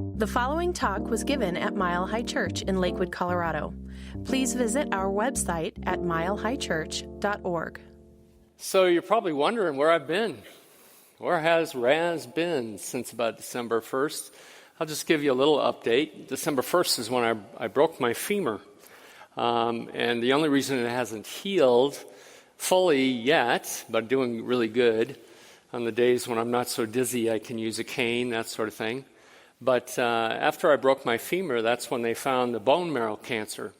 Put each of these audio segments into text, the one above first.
The following talk was given at Mile High Church in Lakewood, Colorado. Please visit our website at milehighchurch.org. So you're probably wondering where I've been. Where has Raz been since about December 1st? I'll just give you a little update. December 1st is when I broke my femur. And the only reason it hasn't healed fully yet, but doing really good, on the days when I'm not so dizzy I can use a cane, that sort of thing. But after I broke my femur, that's when they found the bone marrow cancer.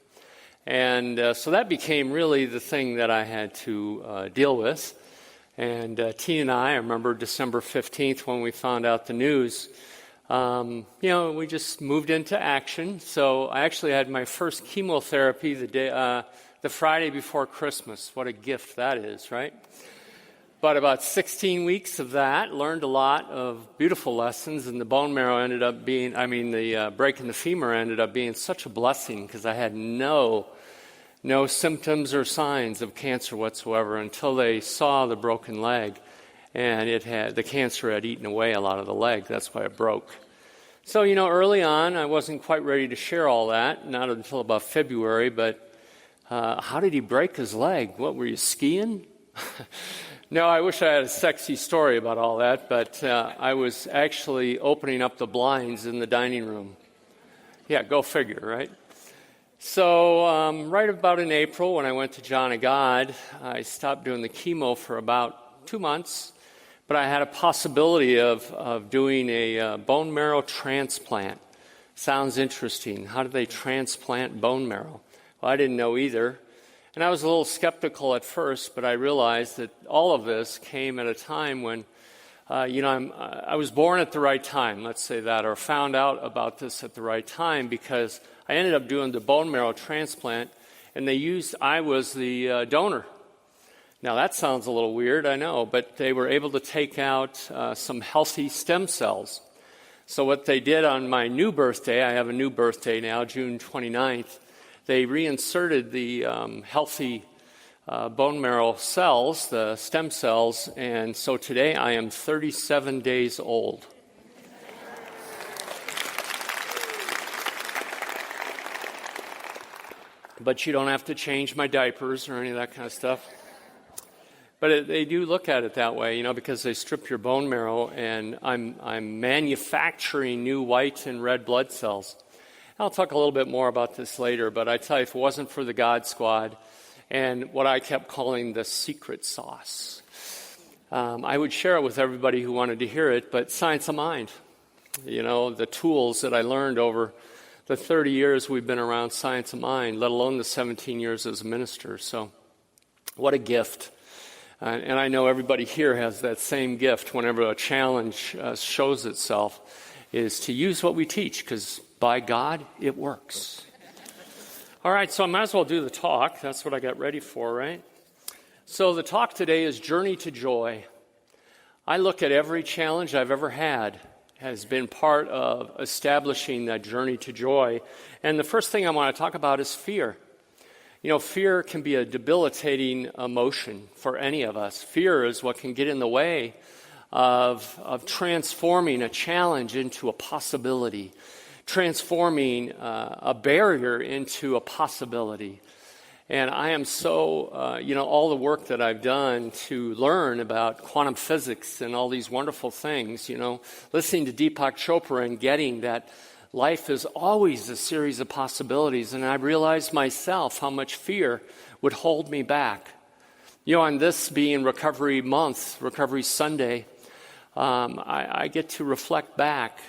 And so that became really the thing that I had to deal with. And Tina and I remember December 15th when we found out the news. We just moved into action. So I actually had my first chemotherapy the Friday before Christmas. What a gift that is, right? But about 16 weeks of that, learned a lot of beautiful lessons, and the bone marrow ended up being, the break in the femur ended up being such a blessing because I had no symptoms or signs of cancer whatsoever until they saw the broken leg, and the cancer had eaten away a lot of the leg. That's why it broke. So, early on, I wasn't quite ready to share all that, not until about February, but how did he break his leg? What, were you skiing? No, I wish I had a sexy story about all that, but I was actually opening up the blinds in the dining room. Yeah, go figure, right? So right about in April, when I went to John of God, I stopped doing the chemo for about 2 months, but I had a possibility of doing a bone marrow transplant. Sounds interesting. How do they transplant bone marrow? Well, I didn't know either. And I was a little skeptical at first, but I realized that all of this came at a time when, I was born at the right time, let's say that, or found out about this at the right time, because I ended up doing the bone marrow transplant, and I was the donor. Now that sounds a little weird, I know, but they were able to take out some healthy stem cells. So what they did on my new birthday, I have a new birthday now, June 29th, they reinserted the healthy bone marrow cells, the stem cells, and so today I am 37 days old. But you don't have to change my diapers or any of that kind of stuff. But they do look at it that way, because they strip your bone marrow, and I'm manufacturing new white and red blood cells. I'll talk a little bit more about this later, but I tell you, if it wasn't for the God Squad and what I kept calling the secret sauce, I would share it with everybody who wanted to hear it, but science of mind, the tools that I learned over the 30 years we've been around science of mind, let alone the 17 years as a minister. So what a gift. And I know everybody here has that same gift whenever a challenge shows itself, is to use what we teach, because by God, it works. All right, so I might as well do the talk. That's what I got ready for, right? So the talk today is Journey to Joy. I look at every challenge I've ever had has been part of establishing that journey to joy. And the first thing I want to talk about is fear. Fear can be a debilitating emotion for any of us. Fear is what can get in the way of transforming a challenge into a possibility, transforming a barrier into a possibility. And I am so, all the work that I've done to learn about quantum physics and all these wonderful things, listening to Deepak Chopra and getting that life is always a series of possibilities. And I realized myself how much fear would hold me back. On this being Recovery Month, Recovery Sunday, I get to reflect back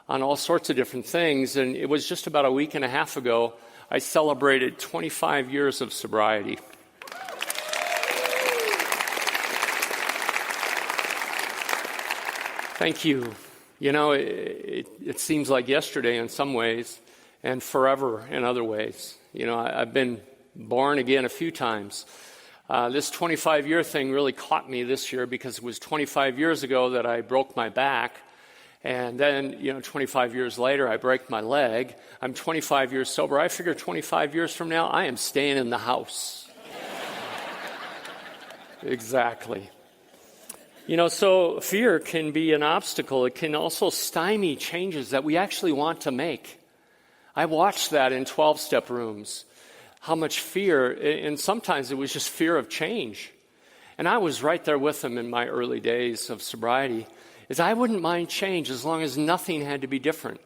on all sorts of different things. And it was just about a week and a half ago, I celebrated 25 years of sobriety. Thank you. It seems like yesterday in some ways and forever in other ways. I've been born again a few times. This 25-year thing really caught me this year because it was 25 years ago that I broke my back. And then, 25 years later, I break my leg. I'm 25 years sober. I figure 25 years from now, I am staying in the house. Exactly. So fear can be an obstacle. It can also stymie changes that we actually want to make. I watched that in 12-step rooms, how much fear, and sometimes it was just fear of change. And I was right there with them in my early days of sobriety, is I wouldn't mind change as long as nothing had to be different.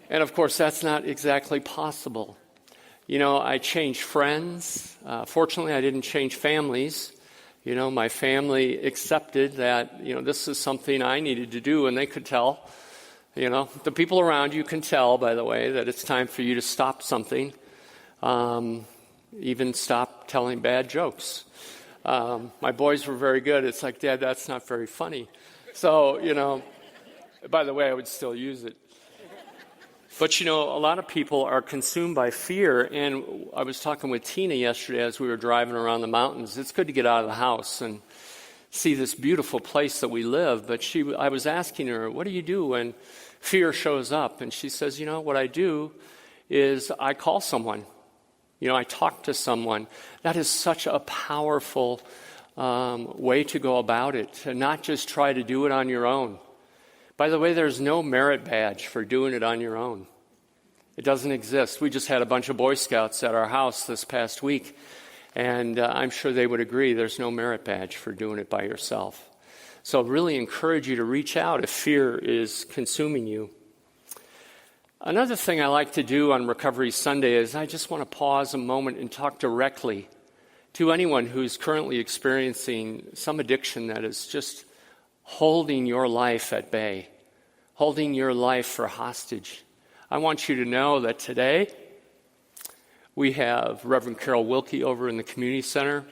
And of course, that's not exactly possible. I changed friends. Fortunately, I didn't change families. My family accepted that, this is something I needed to do, and they could tell. The people around you can tell, by the way, that it's time for you to stop something, even stop telling bad jokes. My boys were very good. It's like, Dad, that's not very funny. So, by the way, I would still use it. But, a lot of people are consumed by fear, and I was talking with Tina yesterday as we were driving around the mountains. It's good to get out of the house and see this beautiful place that we live, but I was asking her, what do you do when fear shows up? And she says, what I do is I call someone. I talk to someone. That is such a powerful way to go about it, to not just try to do it on your own. By the way, there's no merit badge for doing it on your own. It doesn't exist. We just had a bunch of Boy Scouts at our house this past week, and I'm sure they would agree there's no merit badge for doing it by yourself. So I really encourage you to reach out if fear is consuming you. Another thing I like to do on Recovery Sunday is I just want to pause a moment and talk directly to anyone who's currently experiencing some addiction that is just holding your life at bay, holding your life for hostage. I want you to know that today we have Reverend Carol Wilkie over in the community center.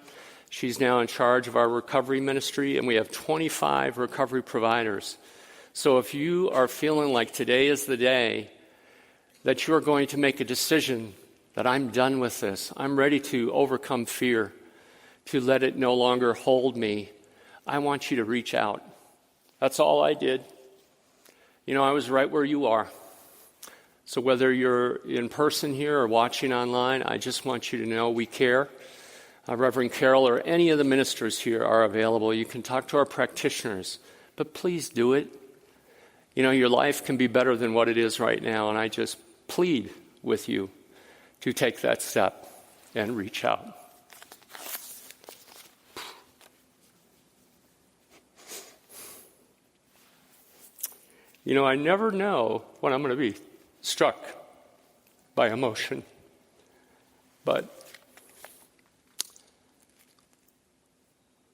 She's now in charge of our recovery ministry, and we have 25 recovery providers. So if you are feeling like today is the day that you're going to make a decision that I'm done with this, I'm ready to overcome fear, to let it no longer hold me, I want you to reach out. That's all I did. I was right where you are. So whether you're in person here or watching online, I just want you to know we care. Reverend Carol or any of the ministers here are available. You can talk to our practitioners, but please do it. Your life can be better than what it is right now, and I just plead with you to take that step and reach out. I never know when I'm going to be struck by emotion. But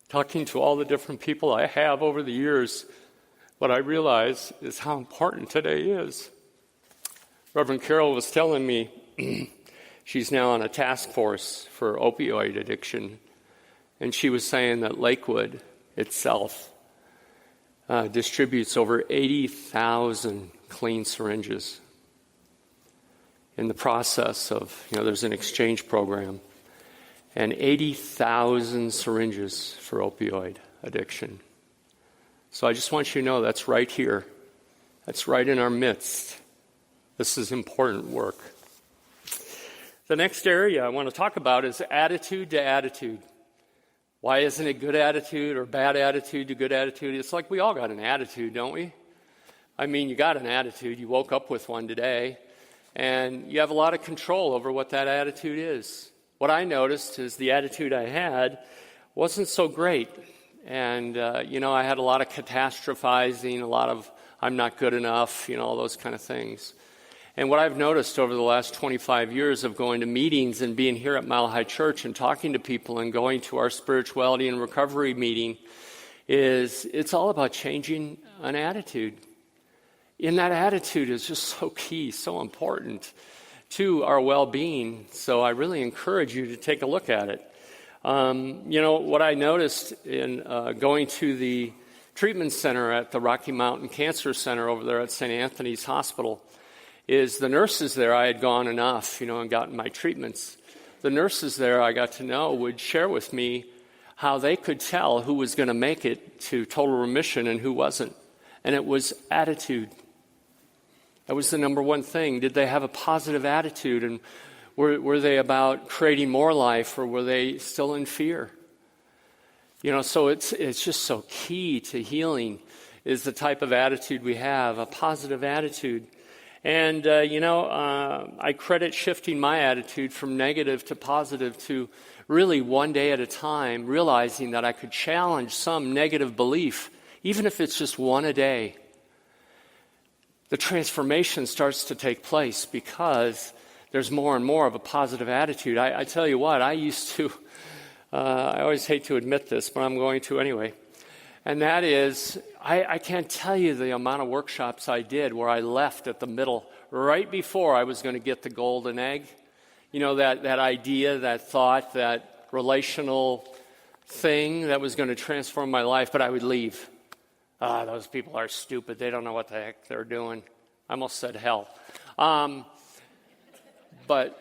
talking to all the different people I have over the years, what I realize is how important today is. Reverend Carol was telling me she's now on a task force for opioid addiction, and she was saying that Lakewood itself distributes over 80,000 clean syringes. In the process of, there's an exchange program, and 80,000 syringes for opioid addiction. So I just want you to know that's right here. That's right in our midst. This is important work. The next area I want to talk about is attitude to attitude. Why isn't it good attitude or bad attitude to good attitude? It's like we all got an attitude, don't we? You got an attitude. You woke up with one today, and you have a lot of control over what that attitude is. What I noticed is the attitude I had wasn't so great. And, I had a lot of catastrophizing, a lot of I'm not good enough, all those kind of things. And what I've noticed over the last 25 years of going to meetings and being here at Mile High Church and talking to people and going to our spirituality and recovery meeting is it's all about changing an attitude. And that attitude is just so key, so important to our well-being. So I really encourage you to take a look at it. What I noticed in going to the treatment center at the Rocky Mountain Cancer Center over there at St. Anthony's Hospital is the nurses there, I had gone enough, and gotten my treatments. The nurses there I got to know would share with me how they could tell who was going to make it to total remission and who wasn't. And it was attitude. That was the number one thing. Did they have a positive attitude? And were they about creating more life, or were they still in fear? So it's just so key to healing is the type of attitude we have, a positive attitude. And, I credit shifting my attitude from negative to positive to really one day at a time, realizing that I could challenge some negative belief, even if it's just one a day. The transformation starts to take place because there's more and more of a positive attitude. I tell you what, I used to, I always hate to admit this, but I'm going to anyway. And that is, I can't tell you the amount of workshops I did where I left at the middle, right before I was going to get the golden egg. That idea, that thought, that relational thing that was going to transform my life, but I would leave. Those people are stupid. They don't know what the heck they're doing. I almost said hell. But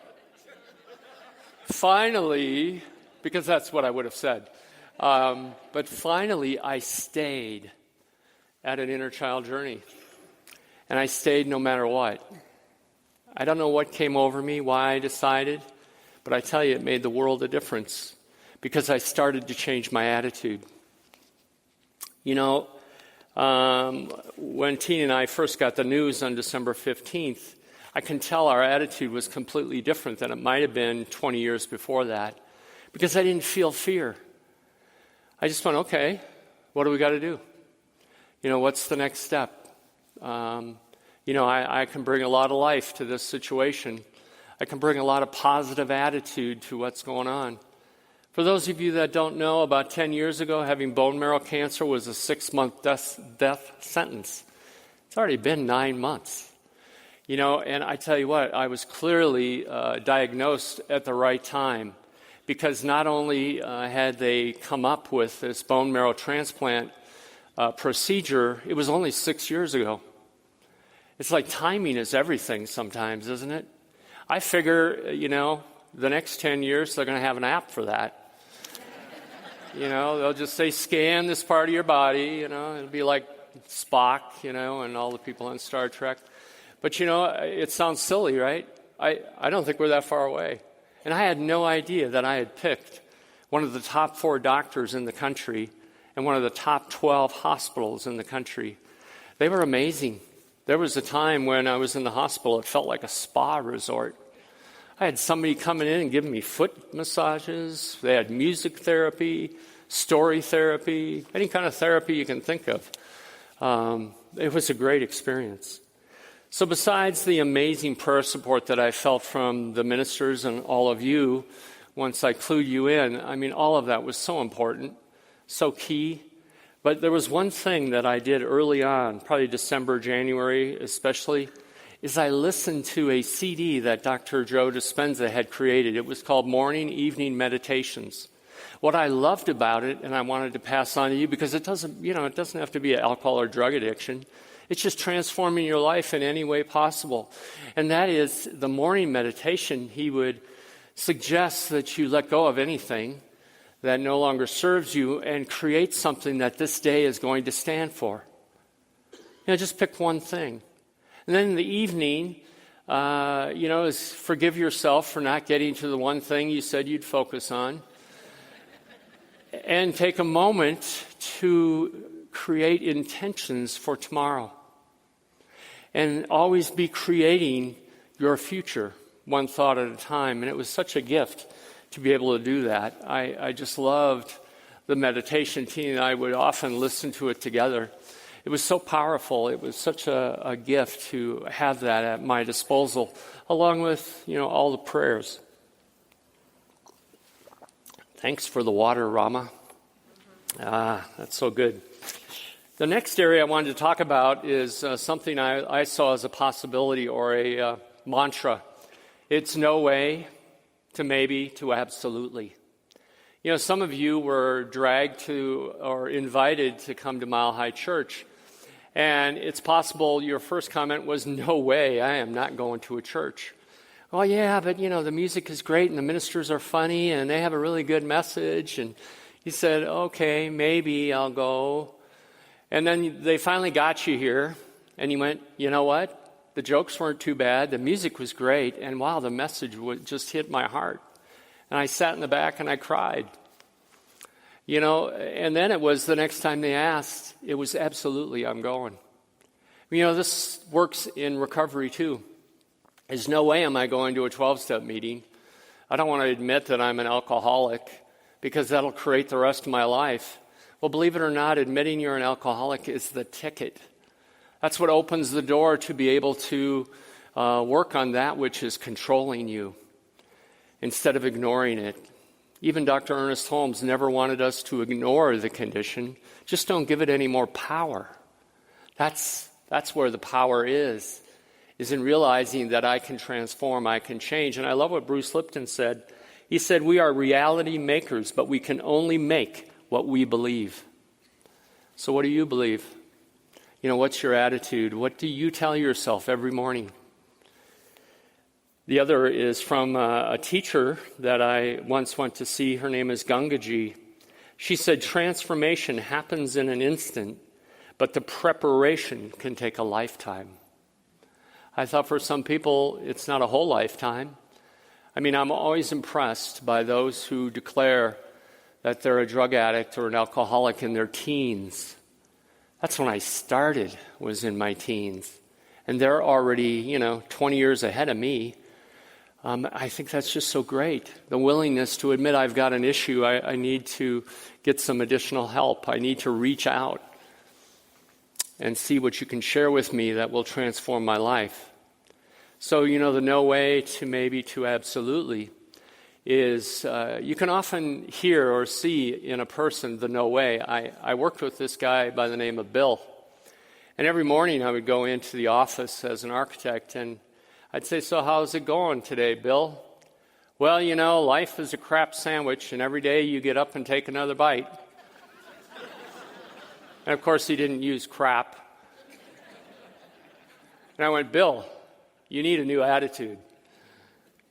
finally, because that's what I would have said, but finally I stayed at an inner child journey. And I stayed no matter what. I don't know what came over me, why I decided, but I tell you, it made the world a difference because I started to change my attitude. When Tina and I first got the news on December 15th, I can tell our attitude was completely different than it might have been 20 years before that because I didn't feel fear. I just went, okay, what do we got to do? What's the next step? I can bring a lot of life to this situation. I can bring a lot of positive attitude to what's going on. For those of you that don't know, about 10 years ago, having bone marrow cancer was a 6-month death sentence. It's already been 9 months. And I tell you what, I was clearly diagnosed at the right time because not only had they come up with this bone marrow transplant procedure, it was only 6 years ago. It's like timing is everything sometimes, isn't it? I figure, the next 10 years they're going to have an app for that. They'll just say, scan this part of your body, it'll be like Spock, and all the people on Star Trek. But, it sounds silly, right? I don't think we're that far away. And I had no idea that I had picked one of the top 4 doctors in the country and one of the top 12 hospitals in the country. They were amazing. There was a time when I was in the hospital, it felt like a spa resort. I had somebody coming in and giving me foot massages. They had music therapy, story therapy, any kind of therapy you can think of. It was a great experience. So besides the amazing prayer support that I felt from the ministers and all of you, once I clued you in, all of that was so important, so key. But there was one thing that I did early on, probably December, January especially, is I listened to a CD that Dr. Joe Dispenza had created. It was called Morning Evening Meditations. What I loved about it, and I wanted to pass on to you, because it doesn't have to be an alcohol or drug addiction. It's just transforming your life in any way possible. And that is the morning meditation. He would suggest that you let go of anything that no longer serves you and create something that this day is going to stand for. Just pick one thing. And then in the evening, is forgive yourself for not getting to the one thing you said you'd focus on. And take a moment to create intentions for tomorrow. And always be creating your future, one thought at a time. And it was such a gift to be able to do that. I just loved the meditation. Tina and I would often listen to it together. It was so powerful. It was such a gift to have that at my disposal, along with, all the prayers. Thanks for the water, Rama. That's so good. The next area I wanted to talk about is something I saw as a possibility or a mantra. It's no way to maybe to absolutely. Some of you were dragged to or invited to come to Mile High Church, and it's possible your first comment was, no way, I am not going to a church. Oh yeah, but the music is great and the ministers are funny and they have a really good message. And you said, okay, maybe I'll go. And then they finally got you here and you went, you know what? The jokes weren't too bad. The music was great. And wow, the message just hit my heart. And I sat in the back and I cried. And then it was the next time they asked, it was absolutely, I'm going. This works in recovery too. There's no way am I going to a 12-step meeting. I don't want to admit that I'm an alcoholic because that'll create the rest of my life. Well, believe it or not, admitting you're an alcoholic is the ticket. That's what opens the door to be able to work on that which is controlling you instead of ignoring it. Even Dr. Ernest Holmes never wanted us to ignore the condition. Just don't give it any more power. That's where the power is in realizing that I can transform, I can change. And I love what Bruce Lipton said. He said, we are reality makers, but we can only make what we believe. So what do you believe? What's your attitude? What do you tell yourself every morning? The other is from a teacher that I once went to see. Her name is Gangaji. She said, transformation happens in an instant, but the preparation can take a lifetime. I thought for some people, it's not a whole lifetime. I'm always impressed by those who declare that they're a drug addict or an alcoholic in their teens. That's when I started, was in my teens. And they're already, 20 years ahead of me. I think that's just so great. The willingness to admit I've got an issue. I need to get some additional help. I need to reach out and see what you can share with me that will transform my life. So, the no way to maybe to absolutely is you can often hear or see in a person the no way. I worked with this guy by the name of Bill. And every morning I would go into the office as an architect and I'd say, so how's it going today, Bill? Well, life is a crap sandwich and every day you get up and take another bite. And of course he didn't use crap. And I went, Bill, you need a new attitude.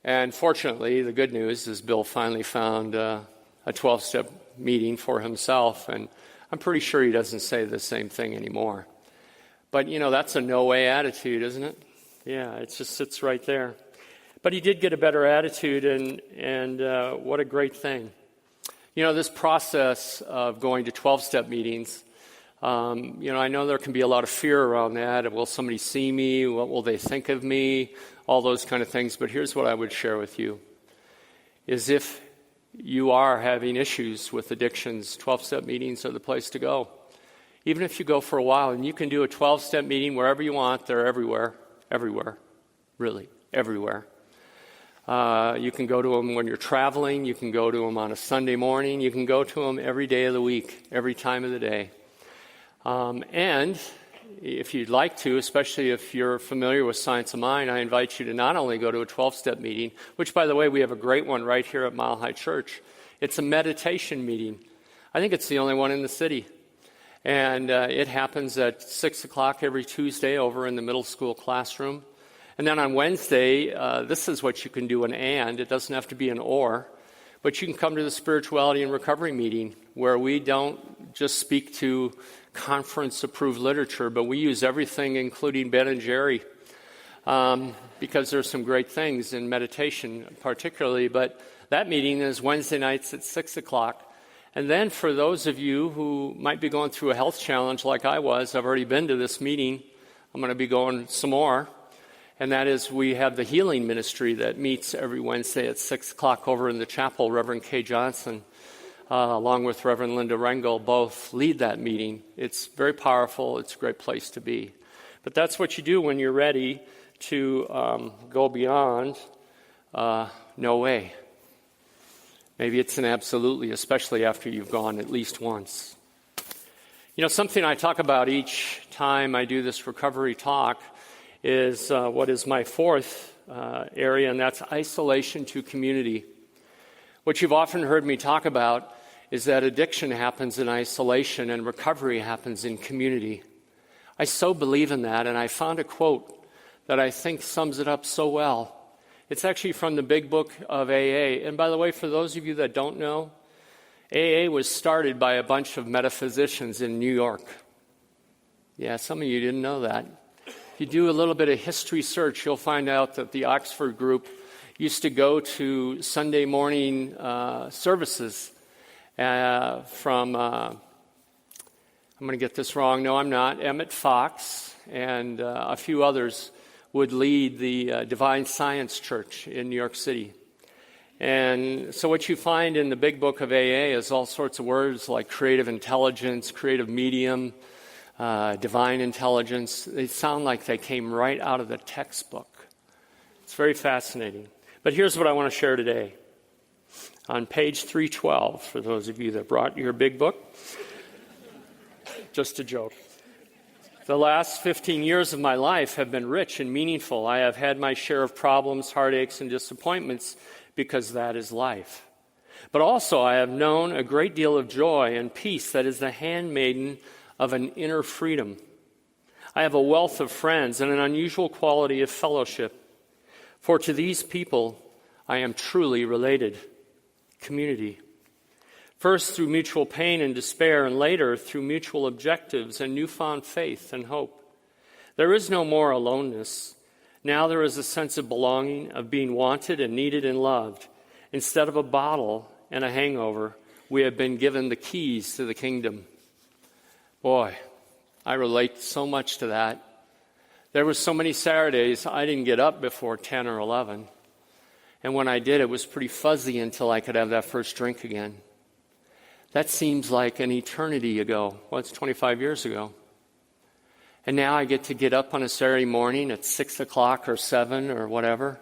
And fortunately, the good news is Bill finally found a 12-step meeting for himself, and I'm pretty sure he doesn't say the same thing anymore. But, that's a no-way attitude, isn't it? Yeah, it just sits right there. But he did get a better attitude, and what a great thing. This process of going to 12-step meetings, I know there can be a lot of fear around that. Will somebody see me? What will they think of me? All those kind of things. But here's what I would share with you, is if you are having issues with addictions, 12-step meetings are the place to go. Even if you go for a while, and you can do a 12-step meeting wherever you want, they're everywhere, really, everywhere. You can go to them when you're traveling. You can go to them on a Sunday morning. You can go to them every day of the week, every time of the day. And if you'd like to, especially if you're familiar with Science of Mind, I invite you to not only go to a 12-step meeting, which, by the way, we have a great one right here at Mile High Church. It's a meditation meeting. I think it's the only one in the city. And it happens at 6 o'clock every Tuesday over in the middle school classroom. And then on Wednesday, this is what you can do, an and. It doesn't have to be an or. But you can come to the Spirituality and Recovery meeting, where we don't just speak to conference-approved literature, but we use everything, including Ben and Jerry, because there's some great things in meditation particularly. But that meeting is Wednesday nights at 6 o'clock. And then for those of you who might be going through a health challenge like I was, I've already been to this meeting. I'm going to be going some more. And that is, we have the healing ministry that meets every Wednesday at 6 o'clock over in the chapel. Reverend Kay Johnson, along with Reverend Linda Rengel, both lead that meeting. It's very powerful. It's a great place to be. But that's what you do when you're ready to go beyond no way. Maybe it's an absolutely, especially after you've gone at least once. Something I talk about each time I do this recovery talk is what is my fourth area, and that's isolation to community. What you've often heard me talk about is that addiction happens in isolation and recovery happens in community. I so believe in that, and I found a quote that I think sums it up so well. It's actually from the big book of AA. And by the way, for those of you that don't know, AA was started by a bunch of metaphysicians in New York. Yeah, some of you didn't know that. If you do a little bit of history search, you'll find out that the Oxford group used to go to Sunday morning services from, I'm going to get this wrong, no I'm not, Emmett Fox and a few others would lead the Divine Science Church in New York City. And so what you find in the big book of AA is all sorts of words like creative intelligence, creative medium, divine intelligence. They sound like they came right out of the textbook. It's very fascinating. But here's what I want to share today. On page 312, for those of you that brought your big book, just a joke. The last 15 years of my life have been rich and meaningful. I have had my share of problems, heartaches, and disappointments because that is life. But also I have known a great deal of joy and peace that is the handmaiden of an inner freedom. I have a wealth of friends and an unusual quality of fellowship. For to these people I am truly related. Community. First through mutual pain and despair, and later through mutual objectives and newfound faith and hope. There is no more aloneness. Now there is a sense of belonging, of being wanted and needed and loved. Instead of a bottle and a hangover, we have been given the keys to the kingdom. Boy, I relate so much to that. There were so many Saturdays I didn't get up before 10 or 11. And when I did, it was pretty fuzzy until I could have that first drink again. That seems like an eternity ago. Well, it's 25 years ago. And now I get to get up on a Saturday morning at 6 o'clock or 7 or whatever,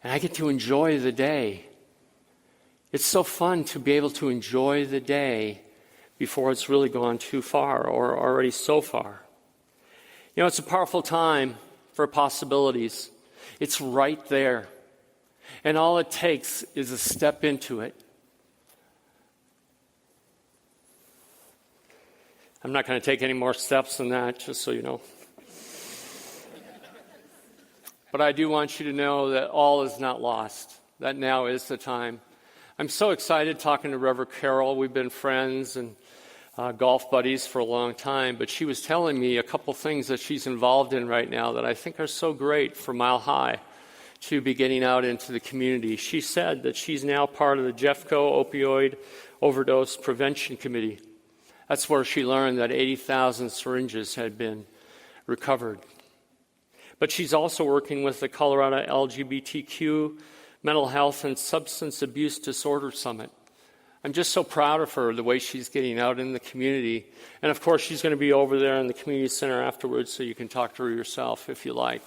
and I get to enjoy the day. It's so fun to be able to enjoy the day before it's really gone too far or already so far. You know, it's a powerful time for possibilities. It's right there. And all it takes is a step into it. I'm not going to take any more steps than that, just so you know. But I do want you to know that all is not lost, that now is the time. I'm so excited talking to Reverend Carol. We've been friends and golf buddies for a long time, but she was telling me a couple things that she's involved in right now that I think are so great for Mile High to be getting out into the community. She said that she's now part of the Jeffco Opioid Overdose Prevention Committee. That's where she learned that 80,000 syringes had been recovered. But she's also working with the Colorado LGBTQ Mental Health and Substance Abuse Disorder Summit. I'm just so proud of her, the way she's getting out in the community. And of course, she's going to be over there in the community center afterwards, so you can talk to her yourself if you like.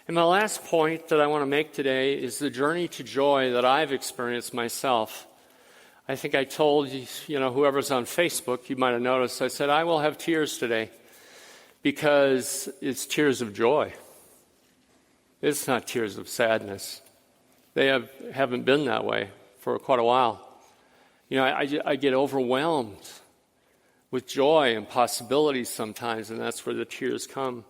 And my last point that I want to make today is the journey to joy that I've experienced myself. I think I told whoever's on Facebook, you might have noticed, I said, I will have tears today because it's tears of joy. It's not tears of sadness. They haven't been that way for quite a while. You know, I get overwhelmed with joy and possibilities sometimes, and that's where the tears come.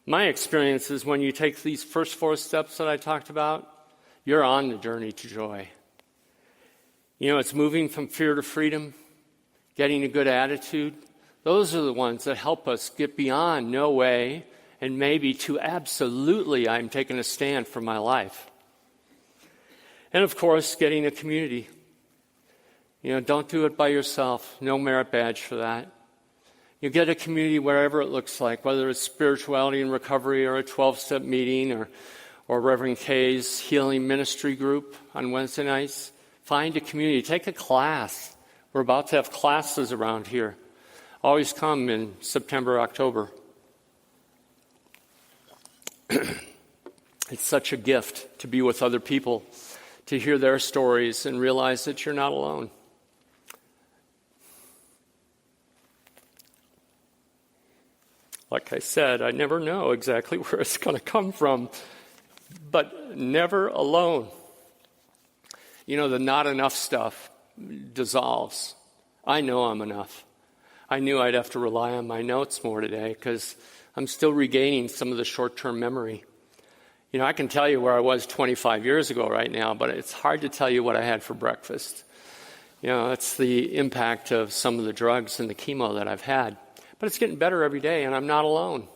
My experience is when you take these first 4 steps that I talked about, you're on the journey to joy. You know, it's moving from fear to freedom, getting a good attitude. Those are the ones that help us get beyond no way and maybe to absolutely I'm taking a stand for my life. And of course, getting a community. You know, don't do it by yourself. No merit badge for that. You get a community wherever it looks like, whether it's spirituality and recovery or a 12-step meeting or Reverend Kay's healing ministry group on Wednesday nights. Find a community. Take a class. We're about to have classes around here. Always come in September, October. It's such a gift to be with other people, to hear their stories and realize that you're not alone. Like I said, I never know exactly where it's going to come from, but never alone. You know, the not enough stuff dissolves. I know I'm enough. I knew I'd have to rely on my notes more today because I'm still regaining some of the short-term memory. You know, I can tell you where I was 25 years ago right now, but it's hard to tell you what I had for breakfast. You know, that's the impact of some of the drugs and the chemo that I've had. But it's getting better every day, and I'm not alone.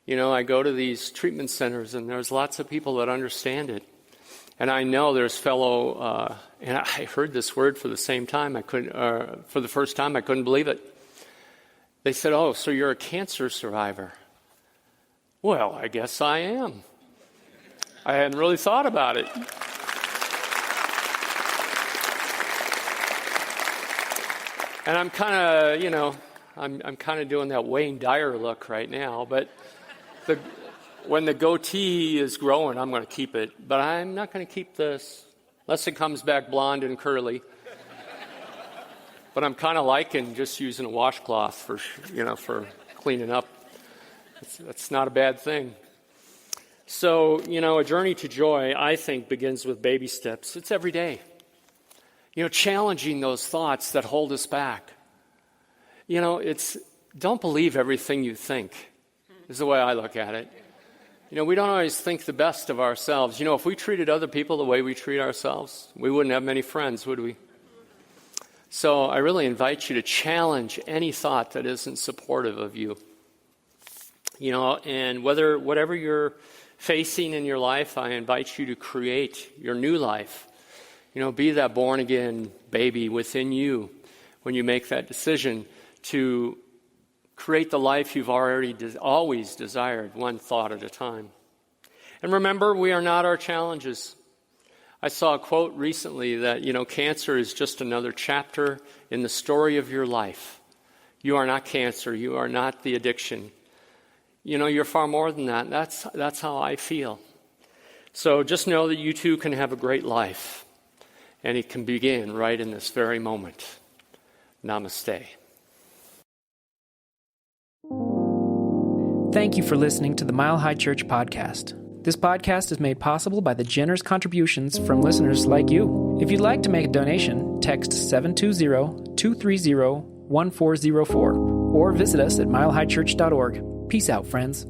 You know, I go to these treatment centers, and there's lots of people that understand it. And I know there's fellow, and I heard this word for the first time, I couldn't believe it. They said, "Oh, so you're a cancer survivor." Well, I guess I am. I hadn't really thought about it. And I'm kind of, I'm kind of doing that Wayne Dyer look right now, but when the goatee is growing, I'm going to keep it. But I'm not going to keep this, unless it comes back blonde and curly. But I'm kind of liking just using a washcloth for cleaning up. That's not a bad thing. So, a journey to joy, I think, begins with baby steps. It's every day. Challenging those thoughts that hold us back. It's don't believe everything you think, is the way I look at it. We don't always think the best of ourselves. If we treated other people the way we treat ourselves, we wouldn't have many friends, would we? So I really invite you to challenge any thought that isn't supportive of you. And whatever you're facing in your life, I invite you to create your new life. Be that born-again baby within you when you make that decision to create the life you've always desired, one thought at a time. And remember, we are not our challenges. I saw a quote recently that, cancer is just another chapter in the story of your life. You are not cancer. You are not the addiction. You're far more than that. That's how I feel. So just know that you too can have a great life. And it can begin right in this very moment. Namaste. Thank you for listening to the Mile High Church podcast. This podcast is made possible by the generous contributions from listeners like you. If you'd like to make a donation, text 720-230-1404 or visit us at milehighchurch.org. Peace out, friends.